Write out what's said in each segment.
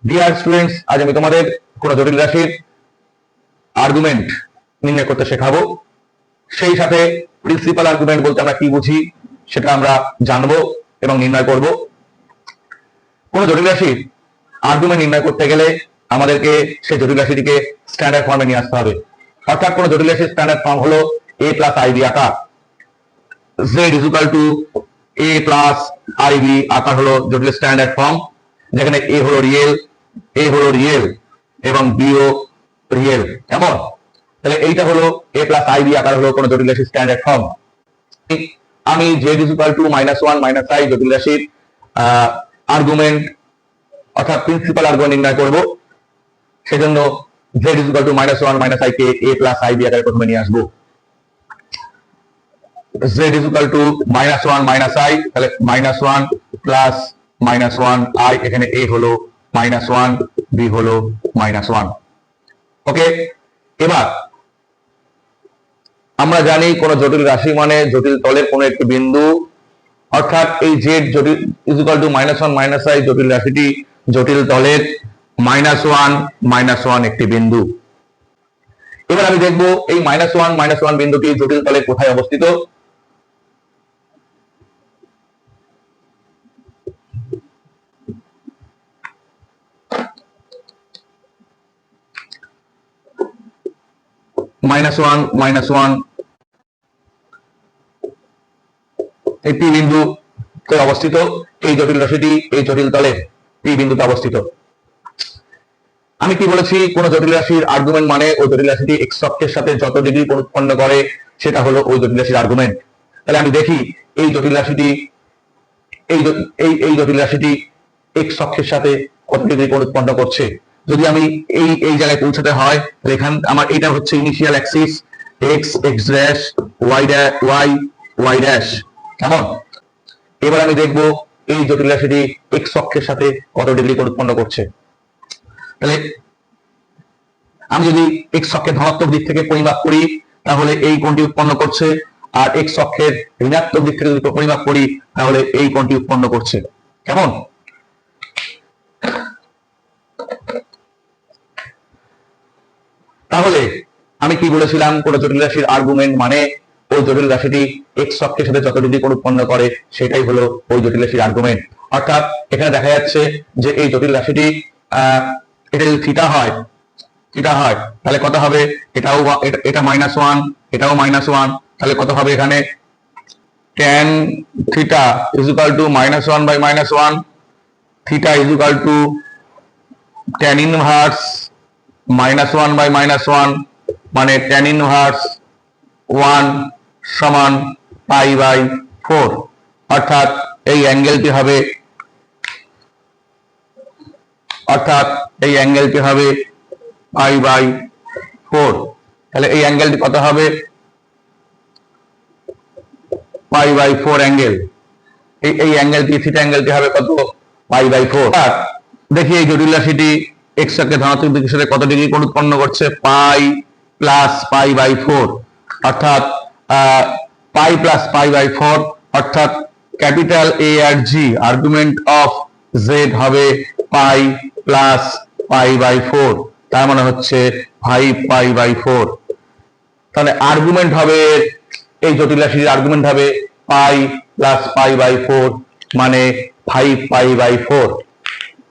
Dear students, আজ আমি তোমাদের কোন জটিল রাশির আর্গুমেন্ট নির্ণয় করতে শেখাবো। সেই সাথে প্রিন্সিপাল আর্গুমেন্ট বলতে আমরা কি বুঝি সেটা আমরা জানবো এবং নির্ণয় করব। কোন জটিল রাশির আর্গুমেন্ট নির্ণয় করতে গেলে আমাদেরকে সেই জটিল রাশিটিকে স্ট্যান্ডার্ড ফর্মে নিয়ে আসতে হবে। অর্থাৎ কোন জটিল রাশির স্ট্যান্ডার্ড ফর্ম হলো a প্লাস আইবি আকার। z is equal to a plus i b আকার হলো জটিল স্ট্যান্ডার্ড ফর্ম, যেখানে a হলো রিয়েল এবং b ও রিয়েল। কেমন? তাহলে এইটা হলো a প্লাস আইবি আকার হলো কোন জটিল রাশির স্ট্যান্ডার্ড ফর্ম। আমি z is equal to -1 - i জটিল রাশির আর্গুমেন্ট অর্থাৎ প্রিন্সিপাল আর্গুমেন্ট নির্ণয় করব। সেজন্য z is equal to -1 - i কে a প্লাস আইবি আকারে প্রথমে নিয়ে আসবো। z is equal to -1 - i, তাহলে -1 প্লাস -1 i, এখানে a হলো -1, b হলো -1। ওকে, এবার আমরা জানি কোন জটিল রাশি মানে জটিল তলের কোন একটি বিন্দু, অর্থাৎ এই z জটিল ইজ ইকুয়াল টু -1 - i জটিল রাশিটি জটিল তলের -1 একটি বিন্দু। এবার আমি দেখব এই -1 বিন্দুটি জটিল তলের কোথায় অবস্থিত। -1 এই পি বিন্দুতে অবস্থিত। এই জটিল রাশিটি এই জটিল তলে পি বিন্দুতে অবস্থিত। আমি কি বলেছি, কোন জটিল রাশির আর্গুমেন্ট মানে ওই জটিল রাশিটি এক্স অক্ষের সাথে যত ডিগ্রি কোণ উৎপন্ন করে সেটা হলো ওই জটিল রাশির আর্গুমেন্ট। তাহলে আমি দেখি এই জটিল রাশিটি এই জটিল রাশিটি এক্স অক্ষের সাথে কত ডিগ্রি কোণ উৎপন্ন করছে। যদি আমি এই জায়গায় পৌঁছাতে হয়, এখান আমার এটা হচ্ছে initial Axis x dash y dash. কেমন? এবার আমি দেখব এই জটিল রাশিটি এক্স অক্ষের সাথে কত ডিগ্রি কোণ উৎপন্ন করছে। তাহলে আমি যদি এক্স অক্ষের ধনাত্মক দিক থেকে পরিমাপ করি তাহলে এই কোণটি উৎপন্ন করছে, আর এক্স অক্ষের ঋণাত্মক দিক থেকে যদি পরিমাপ করি তাহলে এই কোণটি উৎপন্ন করছে। কেমন? তাহলে আমি কি বলেছিলাম, কোন জটিল রাশির আর্গুমেন্ট মানে ওই জটিল রাশিটি এক্স অক্ষের সাথে যত ডিগ্রি কোণ উৎপন্ন করে সেটাই হলো ওই জটিল রাশির আর্গুমেন্ট। অর্থাৎ এখানে দেখা যাচ্ছে যে এই জটিল রাশিটি এটা যদি থিটা হয় তাহলে কত হবে, এটা -1 এটাও -1, তাহলে কত হবে এখানে tan theta is equal two -1/-1, theta is equal two tan inverse -1/-1, মানে tan ইনভার্স 1 সমান π/4। অর্থাৎ এই অ্যাঙ্গেলটি হবে π/4। তাহলে এই অ্যাঙ্গেলটি কত হবে, π/4 অ্যাঙ্গেল। এই অ্যাঙ্গেলটি থিটা অ্যাঙ্গেলটি হবে কত, π/4। দেখি এই জটিল রাশিটি এক্স অক্ষের ধনাত্মক দিকের সাথে কত ডিগ্রি কোণ উৎপন্ন করছে, π প্লাস π/4, অর্থাৎ π প্লাস π/4, অর্থাৎ ক্যাপিটাল A আর G আর্গুমেন্ট অফ Z হবে π প্লাস π/4, তার মানে হচ্ছে 5π/4। তাহলে আর্গুমেন্ট হবে এই জটিল রাশির আর্গুমেন্ট হবে π প্লাস π/4 মানে 5π/4।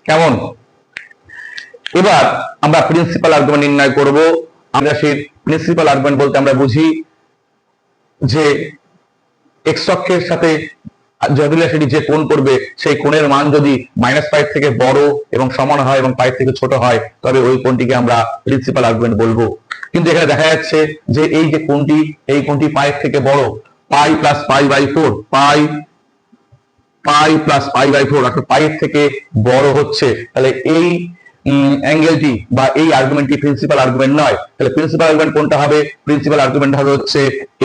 কেমন? এবার আমরা প্রিন্সিপাল আর্গুমেন্ট নির্ণয় করব। আমরা সেই প্রিন্সিপাল আর্গুমেন্ট বলতে আমরা বুঝি যে এক্স অক্ষের সাথে জটিল রাশিটি যে কোণ করবে সেই কোণের মান যদি -π থেকে বড় এবং সমান হয় এবং π থেকে ছোট হয় তবে ওই কোণটিকে আমরা প্রিন্সিপাল আর্গুমেন্ট বলবো। কিন্তু এখানে দেখা যাচ্ছে যে এই যে কোণটি, এই কোণটি π থেকে বড়, π প্লাস π/4, π প্লাস π/4 অর্থাৎ π থেকে বড় হচ্ছে। তাহলে এই অ্যাঙ্গেলটি বা এই আর্গুমেন্টটি প্রিন্সিপাল আর্গুমেন্ট নয়। তাহলে প্রিন্সিপাল আর্গুমেন্ট কোনটা হবে? প্রিন্সিপাল আর্গুমেন্ট হবে হচ্ছে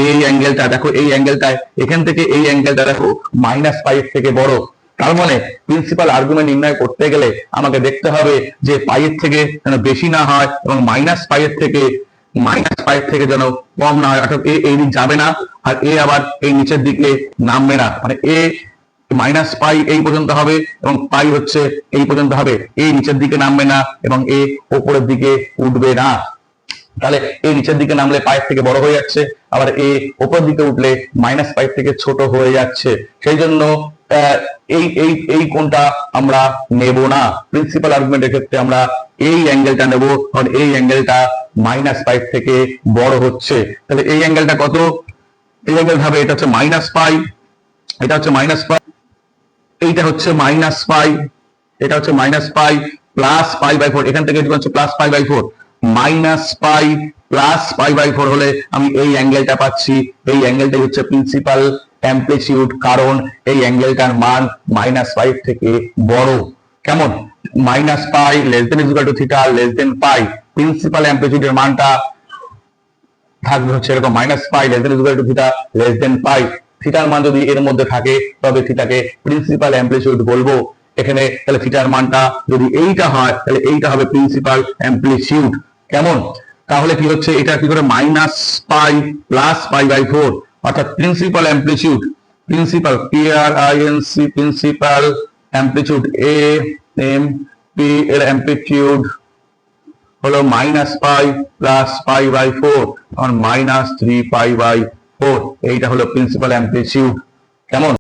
এই অ্যাঙ্গেলটা। দেখো এই অ্যাঙ্গেলটায় এখান থেকে এই অ্যাঙ্গেলটা দেখো -π থেকে বড়। তার মানে প্রিন্সিপাল আর্গুমেন্ট নির্ণয় করতে গেলে আমাকে দেখতে হবে যে π থেকে যেন বেশি না হয় এবং -π থেকে যেন কম না হয়, অর্থাৎ এই দিক যাবে না আর এ আবার এই নিচের দিকে নামবে না, মানে মাইনাস পাই এই পর্যন্ত হবে এবং পাই হচ্ছে এই পর্যন্ত হবে। এই নিচের দিকে নামবে না এবং এ উপরের দিকে উঠবে না। তাহলে এই নিচের দিকে নামলে পায়ের থেকে বড় হয়ে যাচ্ছে, আবার এ উপর দিকে উঠলে মাইনাস পাই থেকে ছোট হয়ে যাচ্ছে। সেই জন্য এই এই এই কোণটা আমরা নেব না। প্রিন্সিপাল আর্গুমেন্টের ক্ষেত্রে আমরা এই অ্যাঙ্গেলটা নেব, কারণ এই অ্যাঙ্গেলটা মাইনাস পাই থেকে বড় হচ্ছে। তাহলে এই অ্যাঙ্গেলটা কত? এই অ্যাঙ্গেল ভাবে এটা হচ্ছে মাইনাস পাই, এটা হচ্ছে মাইনাস পাই, এইটা হচ্ছে মাইনাস পাই, এটা হচ্ছে minus pi plus pi by 4। এখান থেকে এটা হচ্ছে plus pi by 4। Minus pi plus pi by 4 হলে আমি এই অ্যাঙ্গেলটা পাচ্ছি। এই অ্যাঙ্গেলটাই হচ্ছে প্রিন্সিপাল অ্যামপ্লিটিউড, কারণ এই অ্যাঙ্গেলটার মান মাইনাস পাই থেকে বড়। কেমন? Minus pi less than equal to theta less than pi. Principal অ্যামপ্লিটিউডের মানটা থাকবে হচ্ছে এরকম, minus pi less than equal to theta less than pi. থিটার মান যদি এর মধ্যে থাকে তবে থিটাকে প্রিন্সিপাল অ্যামপ্লিটিউড বলবো। এখানে তাহলে থিটার মানটা যদি এইটা হয় তাহলে এইটা হবে প্রিন্সিপাল অ্যামপ্লিটিউড। কেমন? তাহলে কি হচ্ছে এটা কি করে minus pi plus pi by 4, অর্থাৎ principal amplitude, principal PRINC principal amplitude AMP এর অ্যামপ্লিটিউড হলো minus pi plus pi by 4 আর মাইনাস 3 পাই বাই 4। এইটা হলো প্রিন্সিপাল অ্যামপ্লিটিউড। কেমন?